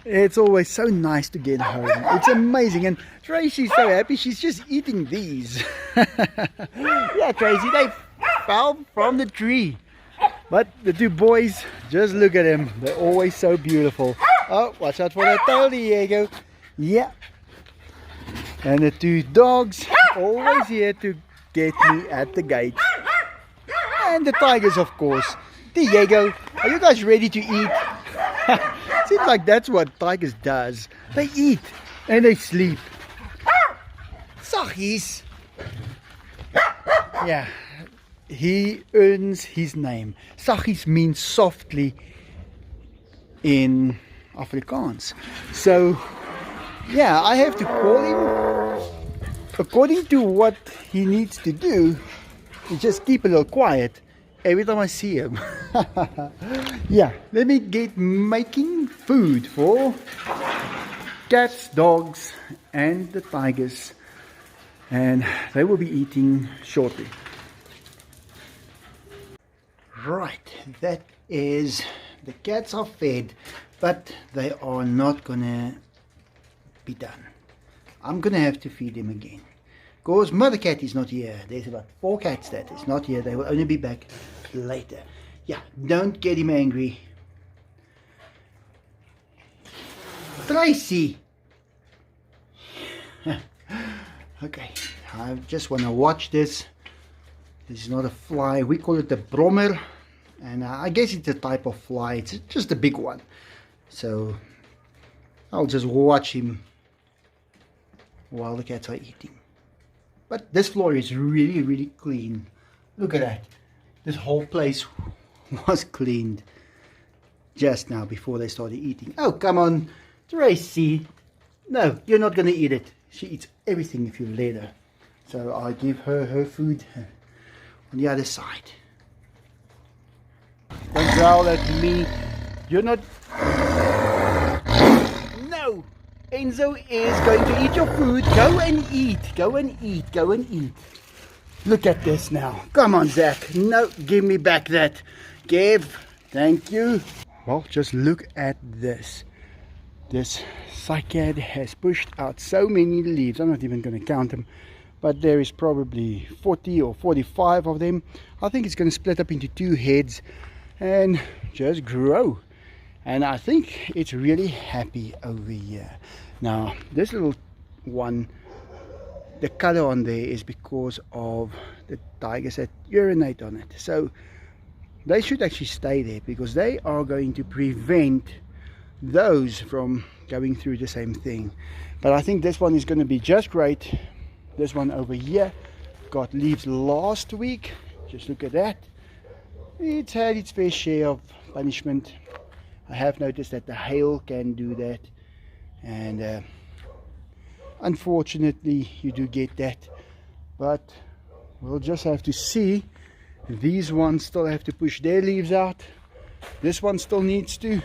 It's always so nice to get home. It's amazing. And Tracy's so happy. She's just eating these. Yeah, Tracy, they fell from the tree. But the two boys, just look at them. They're always so beautiful. Oh, watch out for that tail, Diego. Yeah. And the two dogs, always here to get me at the gate. And the tigers, of course. Diego, are you guys ready to eat? Seems like that's what tigers does. They eat and they sleep. Saggies. Yeah, he earns his name. Saggies means softly in Afrikaans. So, yeah, I have to call him according to what he needs to do. You just keep a little quiet every time I see him. Yeah, let me get making food for cats, dogs and the tigers, and they will be eating shortly. Right, that is, the cats are fed, but they are not gonna be done. I'm gonna have to feed them again because mother cat is not here. There's about 4 cats that is not here. They will only be back later. Yeah, don't get him angry. Tracy. Okay, I just want to watch this. This is not a fly. We call it a brommer, and I guess it's a type of fly. It's just a big one. So I'll just watch him while the cats are eating. But this floor is really, really clean. Look at that. This whole place was cleaned just now before they started eating. Oh, come on, Tracy. No, you're not going to eat it. She eats everything if you let her. So I'll give her her food on the other side. Don't growl at me. You're not... No! Enzo is going to eat your food. Go and eat. Go and eat. Go and eat. Look at this now. Come on, Zach. No, give me back that. Give. Thank you. Well, just look at this. This Cycad has pushed out so many leaves. I'm not even going to count them. But there is probably 40 or 45 of them. I think it's going to split up into 2 heads and just grow. And I think it's really happy over here. Now, this little one, the color on there is because of the tigers that urinate on it. So they should actually stay there because they are going to prevent those from going through the same thing. But I think this one is going to be just great. This one over here got leaves last week. Just look at that. It's had its fair share of punishment. I have noticed that the hail can do that, and unfortunately you do get that, but we'll just have to see. These ones still have to push their leaves out. This one still needs to,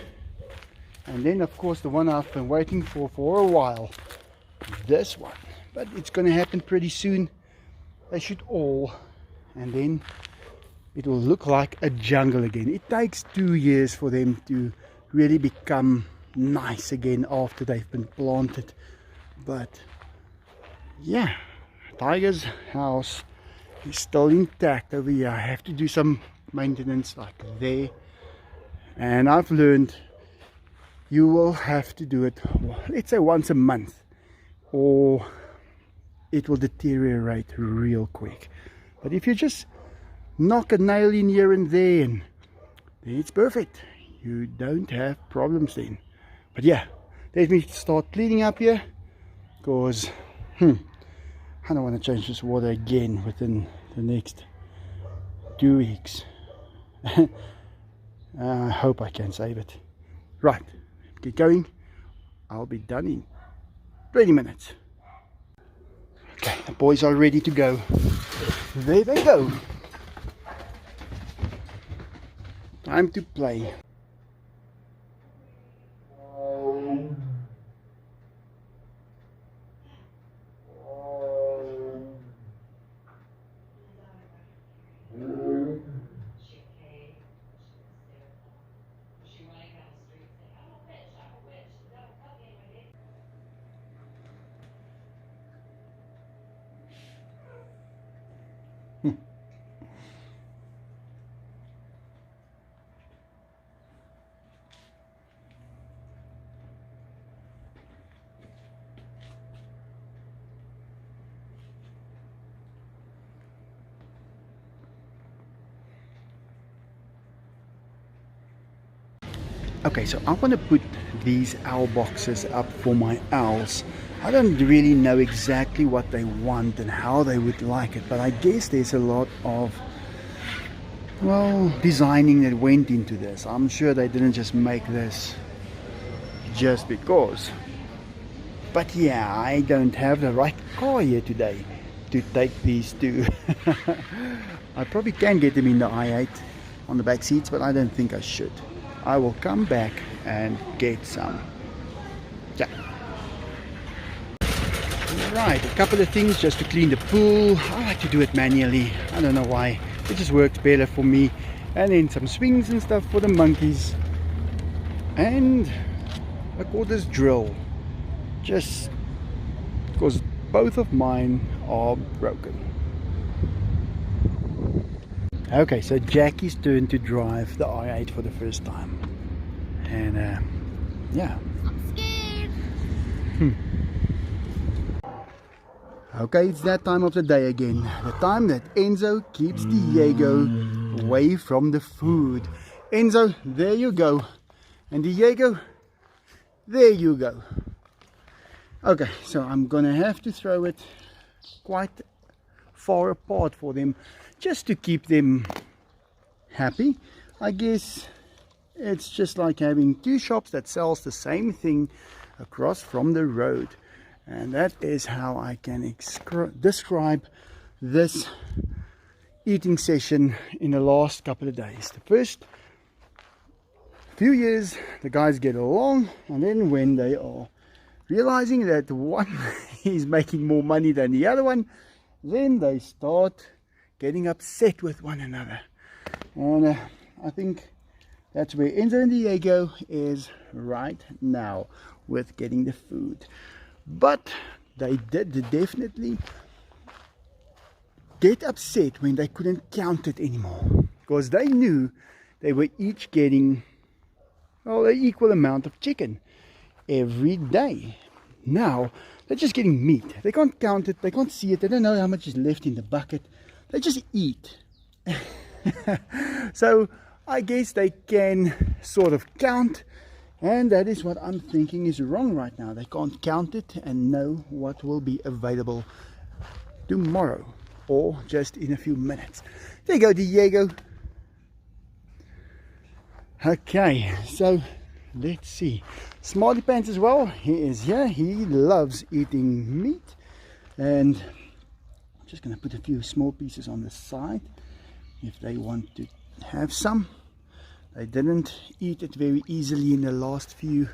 and then of course the one I've been waiting for a while, this one. But it's going to happen pretty soon. They should all, and then it will look like a jungle again. It takes 2 years for them to really become nice again after they've been planted. But yeah, Tiger's house is still intact over here. I have to do some maintenance like there, and I've learned you will have to do it, let's say once a month, or it will deteriorate real quick. But if you just knock a nail in here and there, and then it's perfect. You don't have problems then. But yeah, let me start cleaning up here, because I don't want to change this water again within the next 2 weeks. I hope I can save it. Right, get going. I'll be done in 20 minutes. Okay, the boys are ready to go. There they go. Time to play. Okay, so I want to put these owl boxes up for my owls. I don't really know exactly what they want and how they would like it, but I guess there's a lot of, well, designing that went into this. I'm sure they didn't just make this just because. But yeah, I don't have the right car here today to take these two. I probably can get them in the i8 on the back seats, but I don't think I should. I will come back and get some. Yeah. Right, a couple of things just to clean the pool. I like to do it manually. I don't know why. It just works better for me. And then some swings and stuff for the monkeys. And I call this drill. Just because both of mine are broken. Okay, so Jackie's turn to drive the i8 for the first time. And yeah. I'm scared. Okay, it's that time of the day again. The time that Enzo keeps Diego away from the food. Enzo, there you go. And Diego, there you go. Okay, so I'm gonna have to throw it quite far apart for them, just to keep them happy. I guess it's just like having two shops that sells the same thing across from the road. And that is how I can describe this eating session in the last couple of days. The first few years the guys get along, and then when they are realizing that one is making more money than the other one, then they start getting upset with one another. And I think that's where Enzo and Diego is right now with getting the food. But they did definitely get upset when they couldn't count it anymore, because they knew they were each getting, well, an equal amount of chicken every day. Now they're just getting meat. They can't count it, they can't see it, they don't know how much is left in the bucket. They just eat. So I guess they can sort of count, and that is what I'm thinking is wrong right now. They can't count it and know what will be available tomorrow or just in a few minutes. There you go, Diego. Okay, so let's see. Smarty Pants as well, he is here. He loves eating meat, and I'm just going to put a few small pieces on the side if they want to have some. They didn't eat it very easily in the last few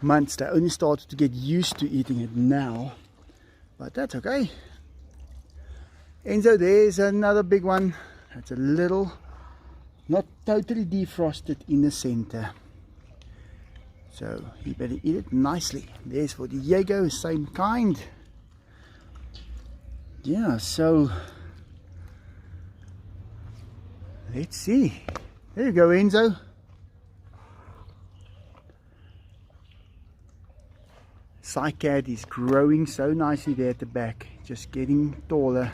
months. They only started to get used to eating it now, but that's okay. Enzo, there's another big one. That's a little, not totally defrosted in the center, so you better eat it nicely. There's for Diego, same kind. Yeah, so let's see. There you go, Enzo. Cycad is growing so nicely there at the back, just getting taller.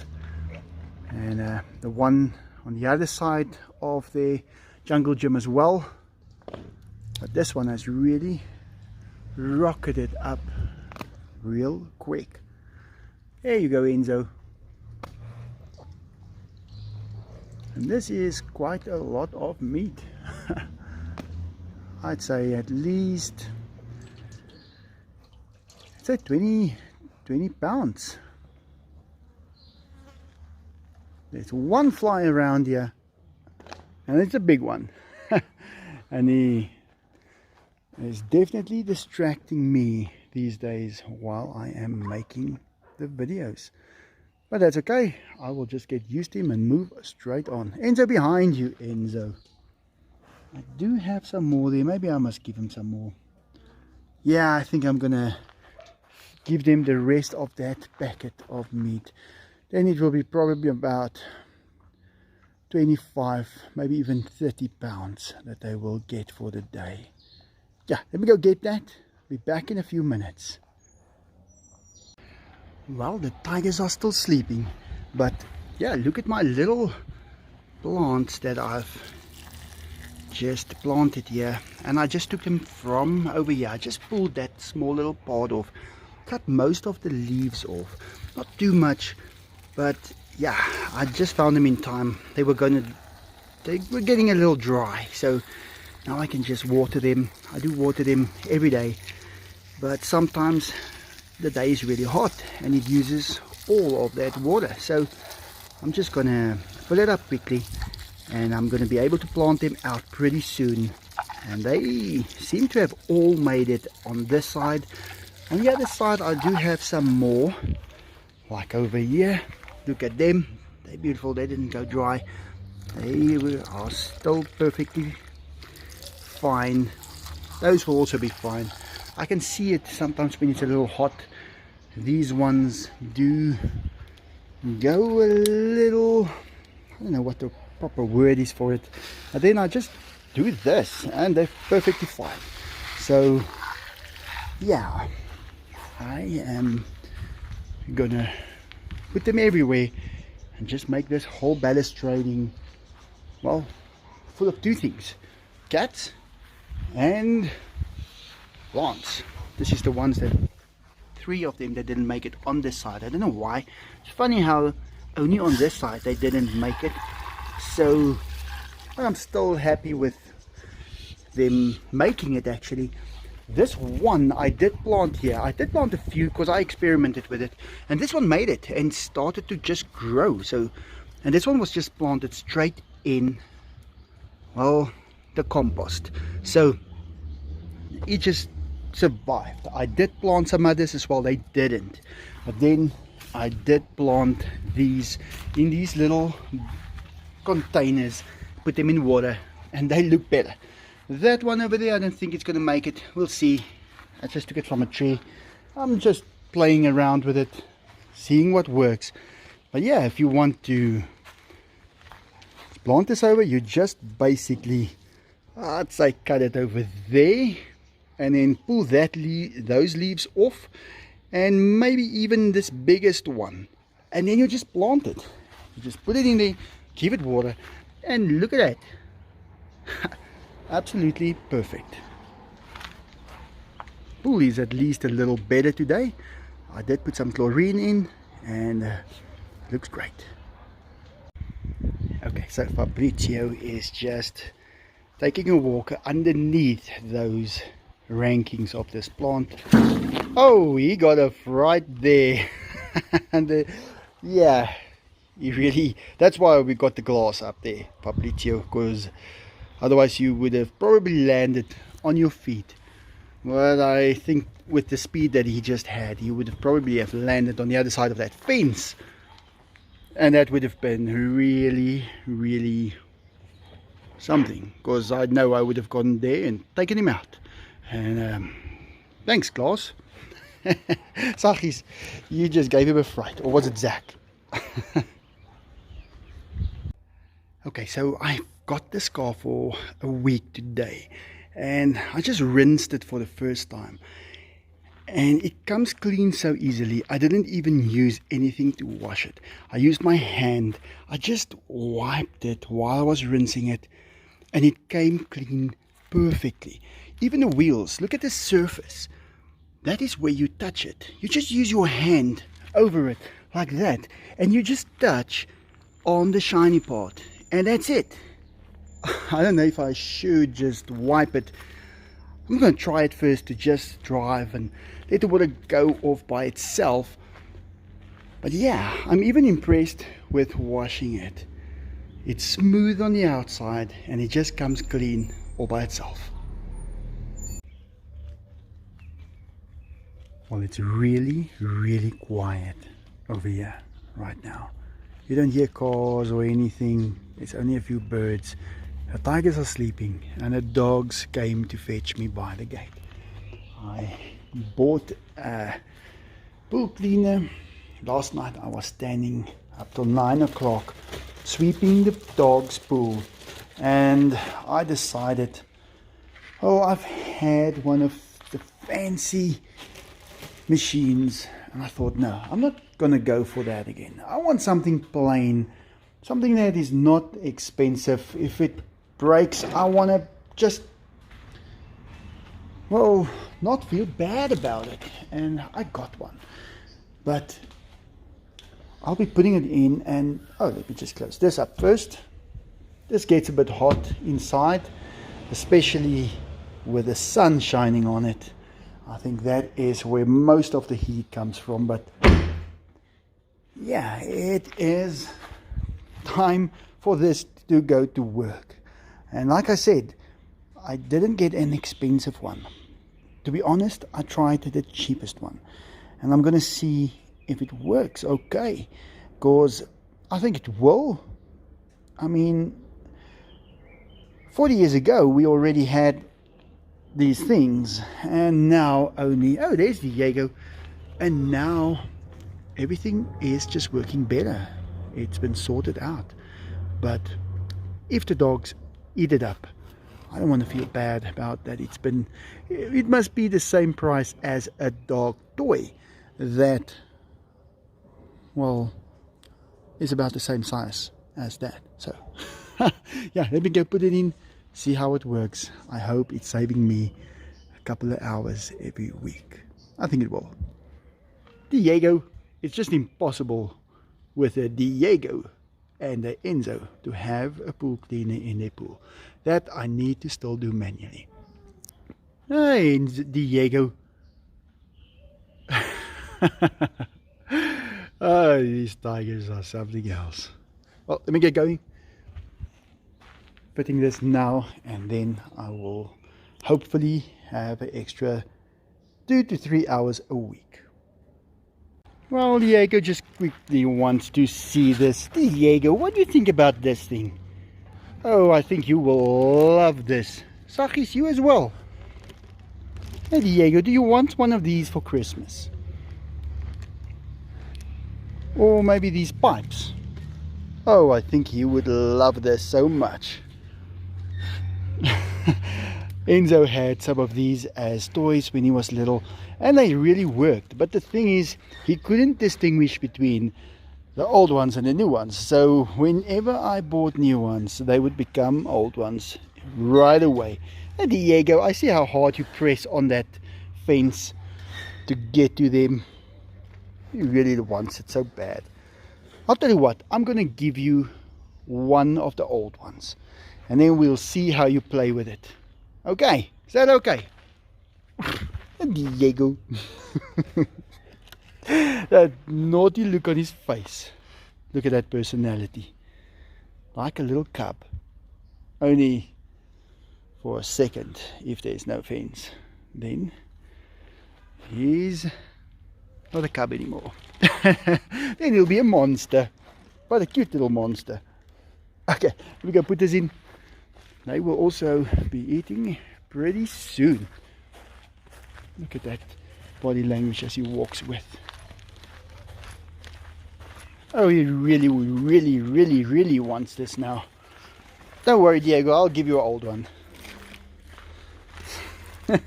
And the one on the other side of the jungle gym as well. But this one has really rocketed up real quick. There you go, Enzo. And this is quite a lot of meat. I'd say at least, I'd say 20 pounds. There's one fly around here, and it's a big one. And he is definitely distracting me these days while I am making the videos. But that's okay, I will just get used to him and move straight on. Enzo, behind you, Enzo. I do have some more there, maybe I must give him some more. Yeah, I think I'm gonna give them the rest of that packet of meat. Then it will be probably about 25, maybe even 30 pounds that they will get for the day. Yeah, let me go get that. Be back in a few minutes. Well, the tigers are still sleeping, but yeah, look at my little plants that I've just planted here, and I just took them from over here. I just pulled that small little part off, cut most of the leaves off, not too much, but yeah, I just found them in time. They were getting a little dry, so now I can just water them. I do water them every day, but sometimes the day is really hot and it uses all of that water, so I'm just gonna fill it up quickly, and I'm gonna be able to plant them out pretty soon. And they seem to have all made it on this side. On the other side I do have some more, like over here. Look at them, they're beautiful. They didn't go dry, they are still perfectly fine. Those will also be fine. I can see it sometimes when it's a little hot. These ones do go a little, I don't know what the proper word is for it, and then I just do this and they're perfectly fine. So yeah, I am gonna put them everywhere and just make this whole balustrading, well, full of two things: cats and plants. This is the ones that, 3 of them that didn't make it on this side. I don't know why. It's funny how only on this side they didn't make it. So I'm still happy with them making it actually. This one I did plant here. I did plant a few because I experimented with it, and this one made it and started to just grow. So, and this one was just planted straight in, well, the compost. So it just survived. I did plant some others as well, they didn't, but then I did plant these in these little containers, put them in water, and they look better. That one over there, I don't think it's going to make it. We'll see. I just took it from a tree. I'm just playing around with it, seeing what works. But yeah, if you want to plant this over, you just basically, I'd say, cut it over there, and then pull those leaves off, and maybe even this biggest one, and then you just plant it. You just put it in there, give it water, and look at that. Absolutely perfect. Pool is at least a little better today. I did put some chlorine in, and looks great. Okay, so Fabrizio is just taking a walk underneath those rankings of this plant. Oh, he got a right there. And yeah, he really, that's why we got the glass up there, Fabrizio, because otherwise you would have probably landed on your feet. Well, I think with the speed that he just had, he would have probably landed on the other side of that fence, and that would have been really something, because I know I would have gone there and taken him out. And thanks, Klaus. Sachis, you just gave him a fright. Or was it Zach? Okay, so I got this car for a week today, and I just rinsed it for the first time, and it comes clean so easily. I didn't even use anything to wash it. I used my hand. I just wiped it while I was rinsing it, and it came clean perfectly. Even the wheels, look at the surface. That is where you touch it. You just use your hand over it like that, and you just touch on the shiny part, and that's it. I don't know if I should just wipe it. I'm going to try it first to just drive and let the water go off by itself. But yeah, I'm even impressed with washing it. It's smooth on the outside, and it just comes clean all by itself. Well, it's really quiet over here right now. You don't hear cars or anything. There's only a few birds. The tigers are sleeping, and the dogs came to fetch me by the gate. I bought a pool cleaner. Last night I was standing up till 9 o'clock sweeping the dog's pool, and I decided, oh, I've had one of the fancy machines, and I thought, no, I'm not gonna go for that again. I want something plain, something that is not expensive. If it breaks, I want to just, well, not feel bad about it. And I got one. But I'll be putting it in, and oh, let me just close this up first. This gets a bit hot inside, especially with the sun shining on it. I think that is where most of the heat comes from. But yeah, it is time for this to go to work. And like I said, I didn't get an expensive one. To be honest, I tried the cheapest one, and I'm gonna see if it works okay, because I think it will. I mean, 40 years ago we already had these things, and now only, oh, there's Diego, and now everything is just working better. It's been sorted out. But if the dogs eat it up, I don't want to feel bad about that. It must be the same price as a dog toy that, well, is about the same size as that. So yeah, let me go put it in, see how it works. I hope it's saving me a couple of hours every week. I think it will. Diego, it's just impossible with a Diego and a Enzo to have a pool cleaner in their pool. That I need to still do manually. Hey, Diego. Oh, these tigers are something else. Well, let me get going. Putting this now, and then I will hopefully have an extra 2 to 3 hours a week. Well, Diego just quickly wants to see this. Diego, what do you think about this thing? Oh, I think you will love this. Sakis, you as well. Hey, Diego, do you want one of these for Christmas? Or maybe these pipes? Oh, I think he would love this so much. Enzo had some of these as toys when he was little, and they really worked. But the thing is, he couldn't distinguish between the old ones and the new ones. So whenever I bought new ones, they would become old ones right away. And Diego, I see how hard you press on that fence to get to them. He really wants it so bad. I'll tell you what, I'm going to give you one of the old ones, and then we'll see how you play with it. Okay, is that okay? Diego. That naughty look on his face. Look at that personality. Like a little cub. Only for a second, if there's no fence. Then he's not a cub anymore. Then he'll be a monster. But a cute little monster. Okay, we're going to put this in. They will also be eating pretty soon. Look at that body language as he walks with. Oh, he really, really, really, really wants this now. Don't worry, Diego, I'll give you an old one. Okay,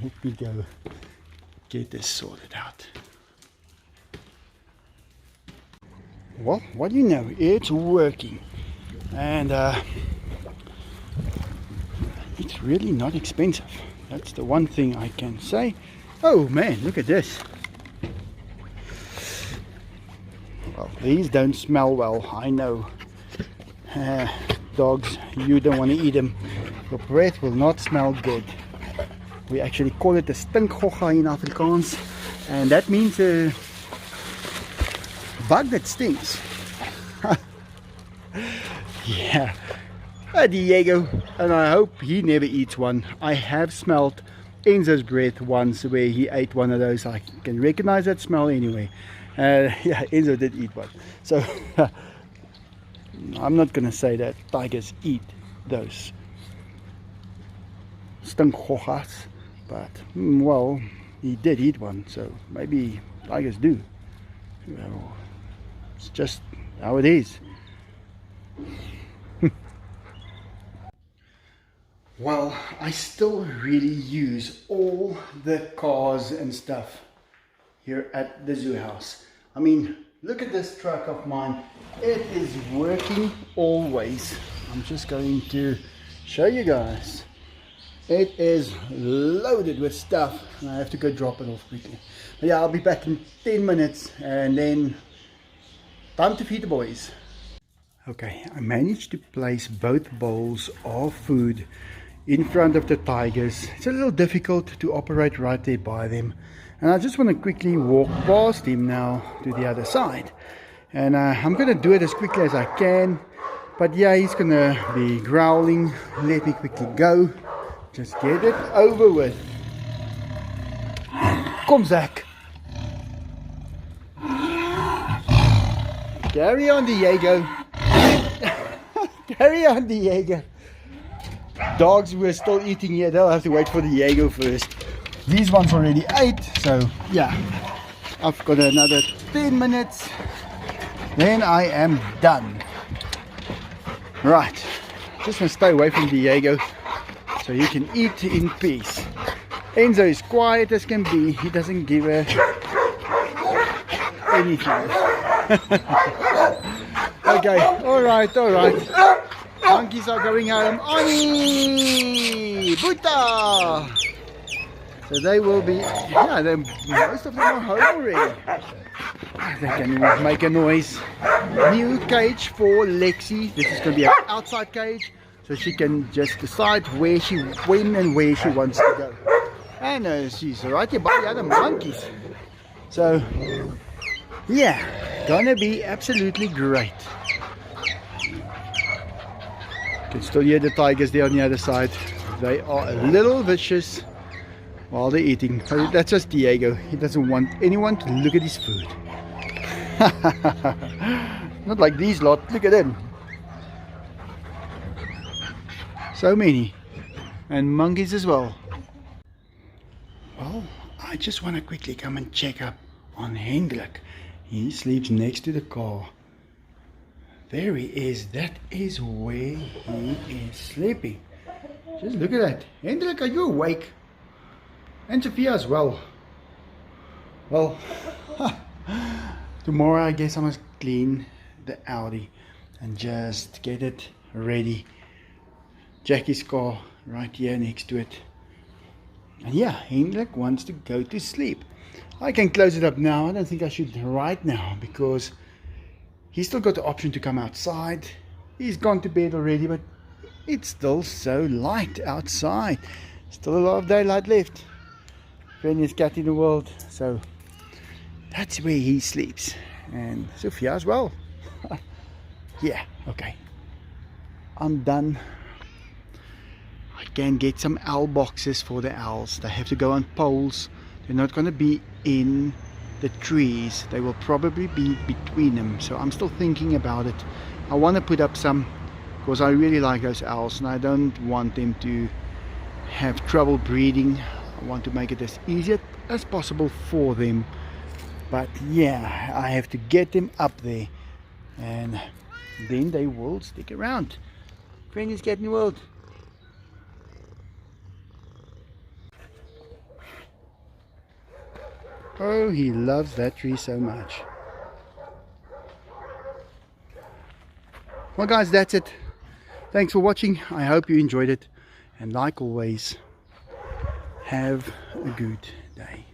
let me go get this sorted out. Well, what do you know? It's working. And it's really not expensive. That's the one thing I can say. Oh man, look at this. Well, these don't smell well, I know. Dogs, you don't want to eat them. Your breath will not smell good. We actually call it a stinkgogga in Afrikaans, and that means a bug that stinks. Yeah, Diego, and I hope he never eats one. I have smelled Enzo's breath once where he ate one of those. I can recognize that smell anyway. Yeah, Enzo did eat one. So I'm not going to say that tigers eat those stinkgoggas, but well, he did eat one, so maybe tigers do. Well, it's just how it is. Well, I still really use all the cars and stuff here at the zoo house. I mean, Look at this truck of mine. It is working always. I'm just going to show you guys. It is loaded with stuff and I have to go drop it off quickly. But yeah, I'll be back in 10 minutes and then time to feed the boys. Okay, I managed to place both bowls of food in front of the tigers. It's a little difficult to operate right there by them. And I just want to quickly walk past him now to the other side. And I'm going to do it as quickly as I can. But yeah, he's going to be growling. Let me quickly go. Just get it over with. Kom, Zach. Carry on, Diego. Carry on, Diego. Dogs who are still eating here, they'll have to wait for Diego first. These ones already ate, so yeah. I've got another 10 minutes. Then I am done. Right. Just want to stay away from Diego so you can eat in peace. Enzo is quiet as can be. He doesn't give a anything. Okay, alright. Monkeys are going home. Ani! Buta! So they will be, yeah, most of them are home already. They can make a noise. New cage for Lexi. This is going to be an outside cage. So she can just decide when and where she wants to go. And she's right here by the other monkeys. So, yeah, gonna be absolutely great. You can still hear the tigers there on the other side. They are a little vicious while they're eating. But that's just Diego. He doesn't want anyone to look at his food. Not like these lot. Look at them. So many. And monkeys as well. Well, I just want to quickly come and check up on Hendrik. He sleeps next to the car. There he is. That is where he is sleeping. Just look at that. Hendrik, are you awake? And Sophia as well. Well, tomorrow I guess I must clean the Audi and just get it ready. Jackie's car right here next to it. And yeah, Hendrik wants to go to sleep. I can close it up now. I don't think I should right now because he's still got the option to come outside. He's gone to bed already, but it's still so light outside. Still a lot of daylight left. Friendliest cat in the world. So that's where he sleeps. And Sophia as well. Yeah, okay. I'm done. I can get some owl boxes for the owls. They have to go on poles. They're not going to be in the trees. They will probably be between them. So I'm still thinking about it. I want to put up some because I really like those owls and I don't want them to have trouble breeding. I want to make it as easy as possible for them. But yeah, I have to get them up there and then they will stick around. Friendliest cat in the world. Oh, he loves that tree so much. Well guys, that's it. Thanks for watching. I hope you enjoyed it. And like always, have a good day.